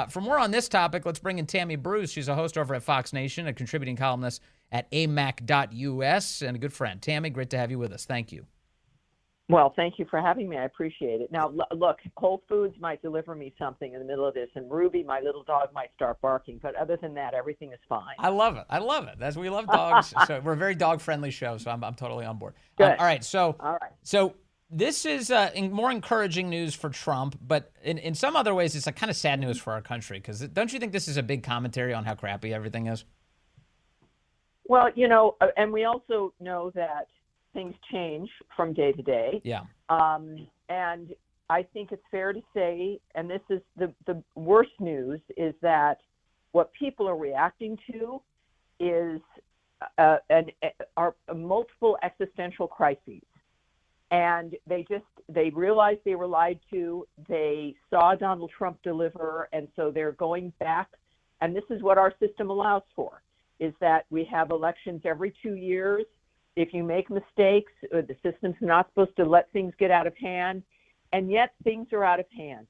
For more on this topic, let's bring in Tammy Bruce. She's a host over at Fox Nation, a contributing columnist at amac.us, and a good friend. Tammy, great to have you with us. Thank you. Well, thank you for having me. I appreciate it. Now, look, Whole Foods might deliver me something in the middle of this, and Ruby, my little dog, might start barking. But other than that, everything is fine. I love it. I love it. We love dogs. So we're a very dog-friendly show, so I'm totally on board. Good. All right. So, All right. So this is more encouraging news for Trump, but in some other ways, it's kind of sad news for our country. Because don't you think this is a big commentary on how crappy everything is? Well, and we also know that things change from day to day. Yeah. And I think it's fair to say, and this is the worst news, is that what people are reacting to is are multiple existential crises. And they realized they were lied to. They saw Donald Trump deliver, and so they're going back. And this is what our system allows for, is that we have elections every 2 years. If you make mistakes, the system's not supposed to let things get out of hand, and yet things are out of hand.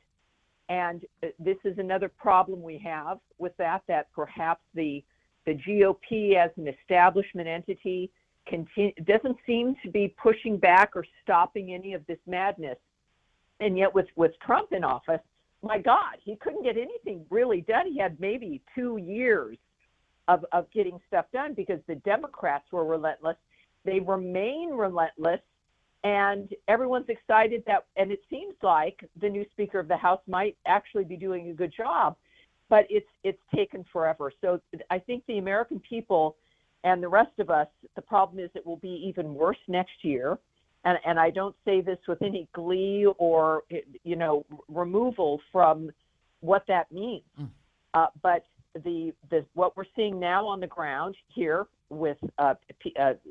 And this is another problem we have with that perhaps the GOP as an establishment entity doesn't seem to be pushing back or stopping any of this madness. And yet with Trump in office, my God, he couldn't get anything really done. He had maybe 2 years of getting stuff done because the Democrats were relentless. They remain relentless, and everyone's excited and it seems like the new Speaker of the House might actually be doing a good job, but it's taken forever. So I think the American people and the rest of us, the problem is it will be even worse next year. And I don't say this with any glee or, removal from what that means. But what we're seeing now on the ground here with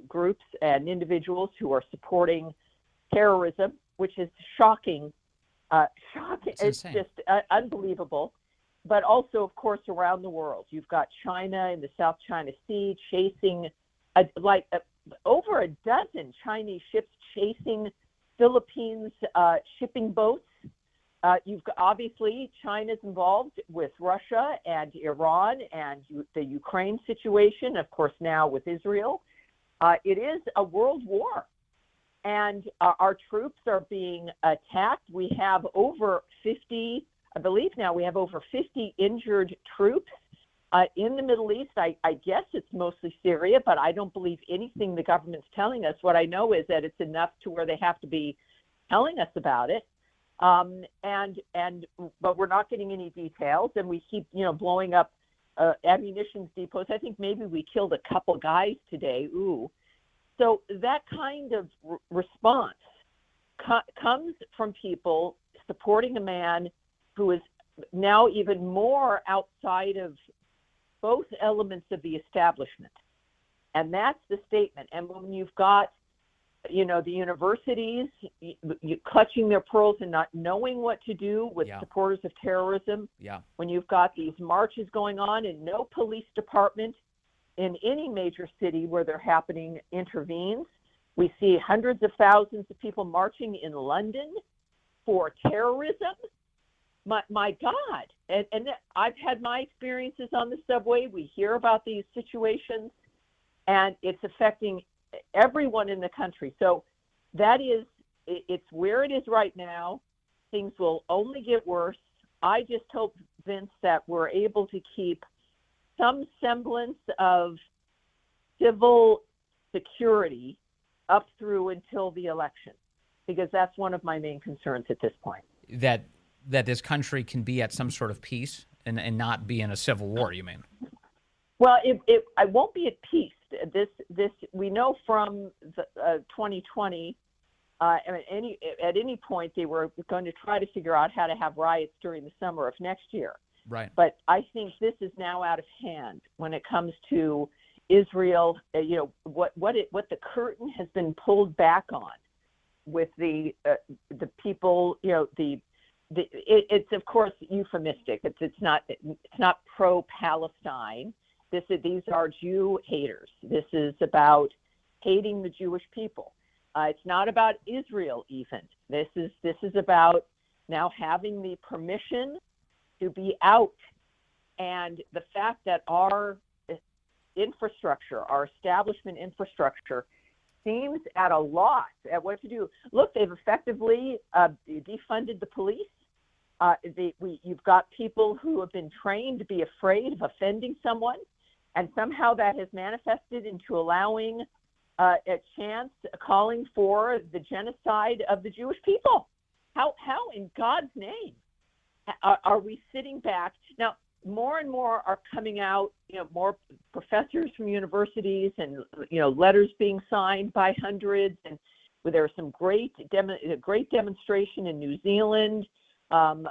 groups and individuals who are supporting terrorism, which is shocking. It's just unbelievable. But also, of course, around the world, you've got China in the South China Sea chasing over a dozen Chinese ships chasing Philippines shipping boats. You've got, obviously, China's involved with Russia and Iran and the Ukraine situation, of course, now with Israel. It is a world war, and our troops are being attacked. We have over 50, I believe now we have over 50 injured troops in the Middle East. I guess it's mostly Syria, but I don't believe anything the government's telling us. What I know is that it's enough to where they have to be telling us about it. But we're not getting any details, and we keep, blowing up ammunition depots. I think maybe we killed a couple guys today. Ooh. So that kind of response comes from people supporting a man who is now even more outside of both elements of the establishment. And that's the statement. And when you've got the universities clutching their pearls and not knowing what to do with supporters of terrorism. Yeah. When you've got these marches going on and no police department in any major city where they're happening intervenes. We see hundreds of thousands of people marching in London for terrorism. My God. And I've had my experiences on the subway. We hear about these situations, and it's affecting everyone in the country. So it's where it is right now. Things will only get worse. I just hope, Vince, that we're able to keep some semblance of civil security up through until the election, because that's one of my main concerns at this point. That this country can be at some sort of peace and not be in a civil war, you mean? Well, I won't be at peace. This we know from the 2020. At any point, they were going to try to figure out how to have riots during the summer of next year. Right. But I think this is now out of hand when it comes to Israel. What the curtain has been pulled back on with the people. It's of course euphemistic. It's not pro-Palestine. These are Jew haters. This is about hating the Jewish people. It's not about Israel even. This is about now having the permission to be out. And the fact that our infrastructure, our establishment infrastructure, seems at a loss at what to do. Look, they've effectively defunded the police. You've got people who have been trained to be afraid of offending someone, and somehow that has manifested into allowing a chance calling for the genocide of the Jewish people. How in God's name are we sitting back? Now, more and more are coming out, more professors from universities and, letters being signed by hundreds. And there was some great demonstration in New Zealand, a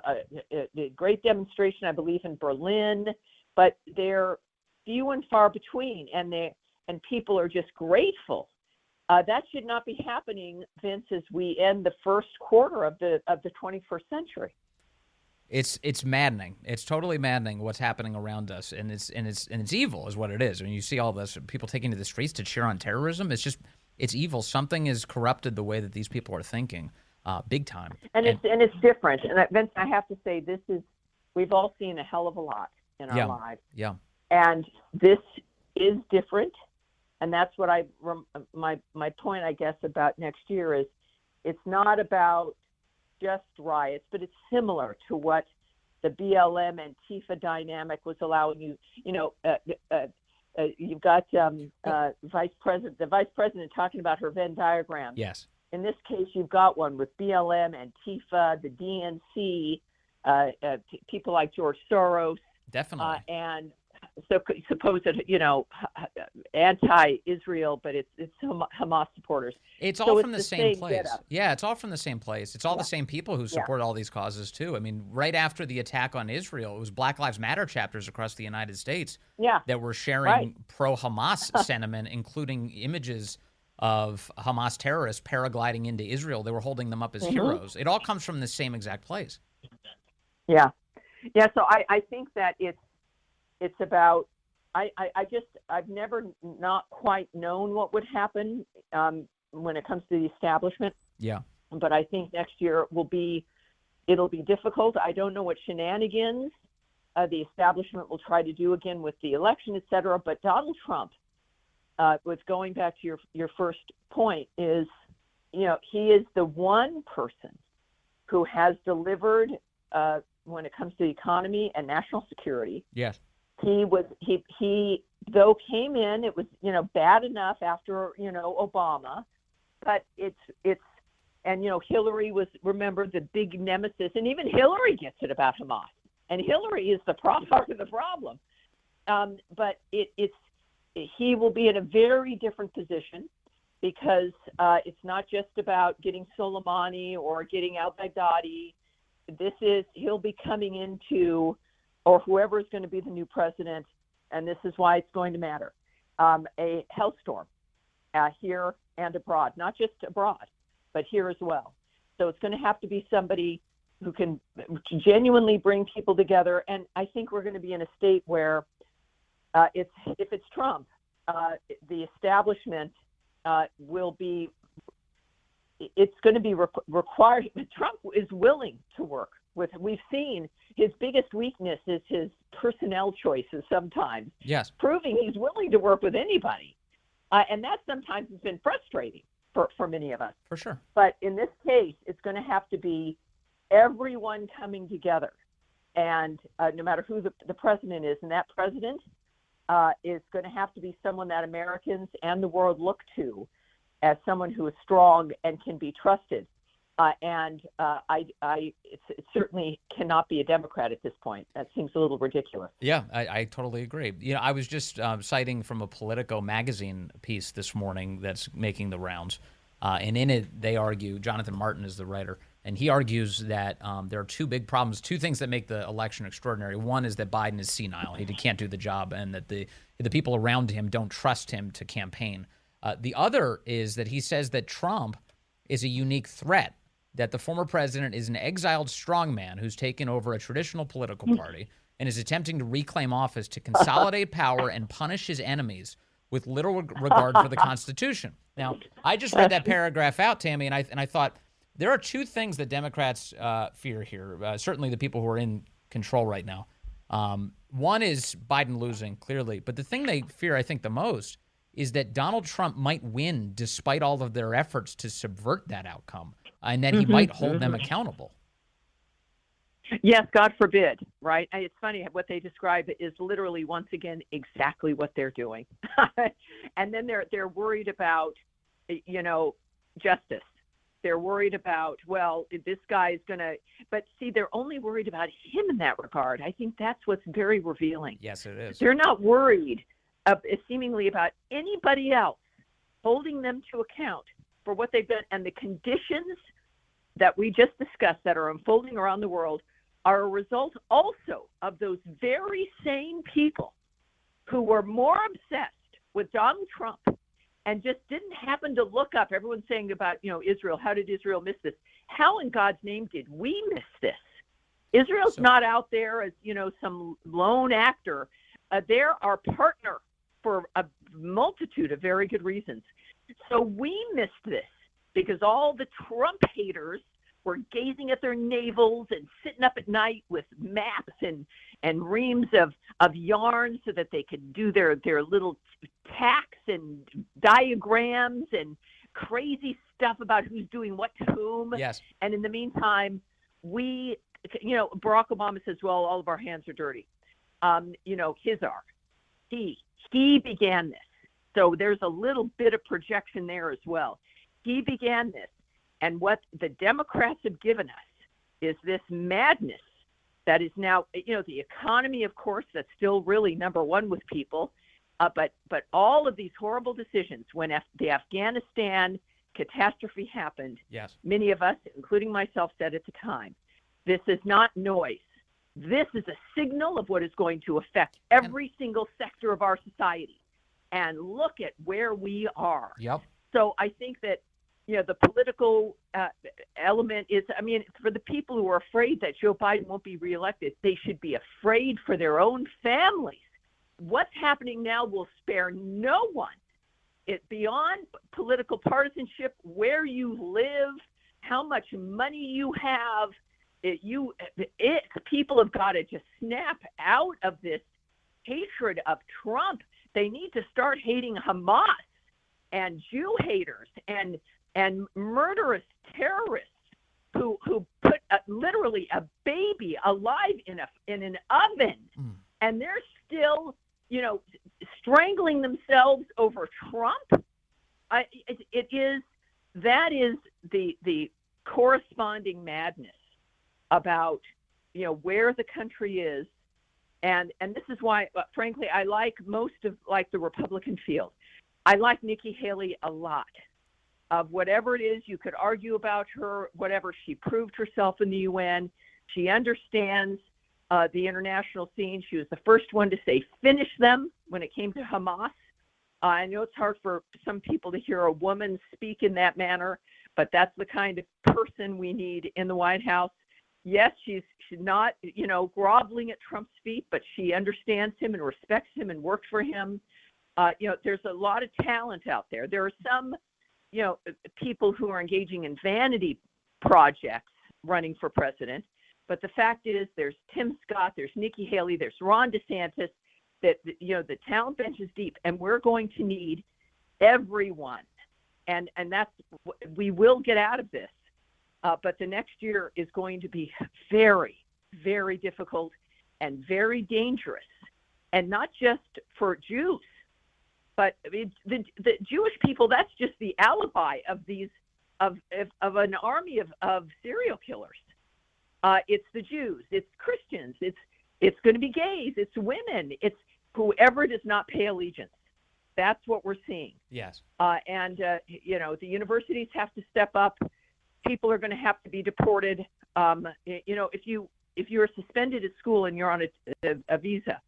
great demonstration, I believe, in Berlin, but they're few and far between, and people are just grateful. That should not be happening, Vince, as we end the first quarter of the 21st century. It's maddening. It's totally maddening what's happening around us, and it's evil, is what it is. I mean, you see all this people taking to the streets to cheer on terrorism. It's evil. Something has corrupted the way that these people are thinking, big time. And it's different. And Vince, I have to say, we've all seen a hell of a lot in our lives. Yeah. And this is different. And that's what my point, I guess, about next year is it's not about just riots, but it's similar to what the BLM and Antifa dynamic was allowing you. You've got the vice president talking about her Venn diagram. Yes. In this case, you've got one with BLM, Antifa, the DNC, people like George Soros. Definitely. And so supposed, anti-Israel, but it's Hamas supporters. It's all from the same place. Yeah, it's all from the same place. It's all the same people who support all these causes too. I mean, right after the attack on Israel, it was Black Lives Matter chapters across the United States that were sharing pro-Hamas sentiment, including images of Hamas terrorists paragliding into Israel. They were holding them up as heroes. It all comes from the same exact place. Yeah. So I think that it's about, I've never not quite known what would happen when it comes to the establishment. Yeah. But I think next year it'll be difficult. I don't know what shenanigans the establishment will try to do again with the election, et cetera. But Donald Trump, what's going back to your first point is, he is the one person who has delivered when it comes to the economy and national security. Yes. He though came in, it was, bad enough after, Obama, but and Hillary was, remember, the big nemesis, and even Hillary gets it about Hamas, and Hillary is the part of the problem. But he will be in a very different position because it's not just about getting Soleimani or getting al-Baghdadi. He'll be coming into, or whoever is going to be the new president, and this is why it's going to matter, a hellstorm here and abroad, not just abroad, but here as well. So it's going to have to be somebody who can genuinely bring people together, and I think we're going to be in a state where if it's Trump, the establishment will be, it's going to be required. Trump is willing to work with. We've seen his biggest weakness is his personnel choices sometimes. Yes. Proving he's willing to work with anybody. And that sometimes has been frustrating for many of us. For sure. But in this case, it's going to have to be everyone coming together. And no matter who the president is, and that president is going to have to be someone that Americans and the world look to as someone who is strong and can be trusted. It certainly cannot be a Democrat at this point. That seems a little ridiculous. Yeah, I totally agree. I was just citing from a Politico magazine piece this morning that's making the rounds. And in it, they argue, Jonathan Martin is the writer, and he argues that there are two big problems, two things that make the election extraordinary. One is that Biden is senile. He can't do the job, and that the people around him don't trust him to campaign. The other is that he says that Trump is a unique threat, that the former president is an exiled strongman who's taken over a traditional political party and is attempting to reclaim office to consolidate power and punish his enemies with little regard for the Constitution. Now, I just read that paragraph out, Tammy, and I thought there are two things that Democrats fear here. Certainly the people who are in control right now. One is Biden losing, clearly. But the thing they fear, I think, the most is that Donald Trump might win despite all of their efforts to subvert that outcome, and that he might hold them accountable. Yes, God forbid, right? It's funny what they describe is literally, once again, exactly what they're doing. And then they're worried about, justice. They're worried about, well, this guy's going to, but see, they're only worried about him in that regard. I think that's what's very revealing. Yes, it is. They're not worried seemingly about anybody else holding them to account for what they've done. And the conditions that we just discussed that are unfolding around the world are a result also of those very same people who were more obsessed with Donald Trump and just didn't happen to look up. Everyone's saying about, Israel, how did Israel miss this? How in God's name did we miss this? Israel's not out there as, some lone actor. They're our partner for a multitude of very good reasons. So we missed this because all the Trump haters were gazing at their navels and sitting up at night with maps and reams of yarn so that they could do their little tacks and diagrams and crazy stuff about who's doing what to whom. Yes. And in the meantime, Barack Obama says, well, all of our hands are dirty. His are. He began this. So there's a little bit of projection there as well. He began this. And what the Democrats have given us is this madness that is now, the economy, of course, that's still really number one with people. But all of these horrible decisions, when the Afghanistan catastrophe happened, yes, many of us, including myself, said at the time, this is not noise. This is a signal of what is going to affect every single sector of our society. And look at where we are. Yep. So I think that, the political element is, for the people who are afraid that Joe Biden won't be reelected, they should be afraid for their own families. What's happening now will spare no one. It's beyond political partisanship, where you live, how much money you have. People have got to just snap out of this hatred of Trump. They need to start hating Hamas and Jew haters and murderous terrorists who put literally a baby alive in an oven, and they're still strangling themselves over Trump. That is the corresponding madness about where the country is, and this is why, frankly, I like most of the Republican field. I like Nikki Haley a lot. Of whatever it is you could argue about her, whatever, she proved herself in the UN. She understands the international scene. She was the first one to say finish them when it came to Hamas. I know it's hard for some people to hear a woman speak in that manner, but that's the kind of person we need in the White House. Yes, she's not, groveling at Trump's feet, but she understands him and respects him and worked for him. There's a lot of talent out there. There are some people who are engaging in vanity projects running for president. But the fact is there's Tim Scott, there's Nikki Haley, there's Ron DeSantis, that, the talent bench is deep, and we're going to need everyone. And that's, we will get out of this. But the next year is going to be very, very difficult and very dangerous. And not just for Jews. But the Jewish people, that's just the alibi of these of an army of serial killers. It's the Jews, it's Christians, it's going to be gays, it's women, it's whoever does not pay allegiance. That's what we're seeing. Yes. The universities have to step up. People are going to have to be deported. If you're suspended at school and you're on a visa,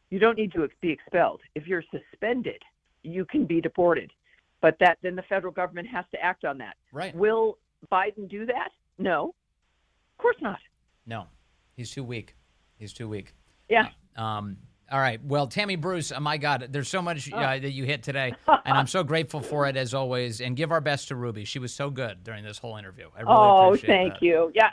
you don't need to be expelled. If you're suspended, you can be deported. But then the federal government has to act on that. Right. Will Biden do that? No. Of course not. No. He's too weak. Yeah. All right. Well, Tammy Bruce, my God, there's so much that you hit today, and I'm so grateful for it as always. And give our best to Ruby. She was so good during this whole interview. I really appreciate that. Thank you. Yeah.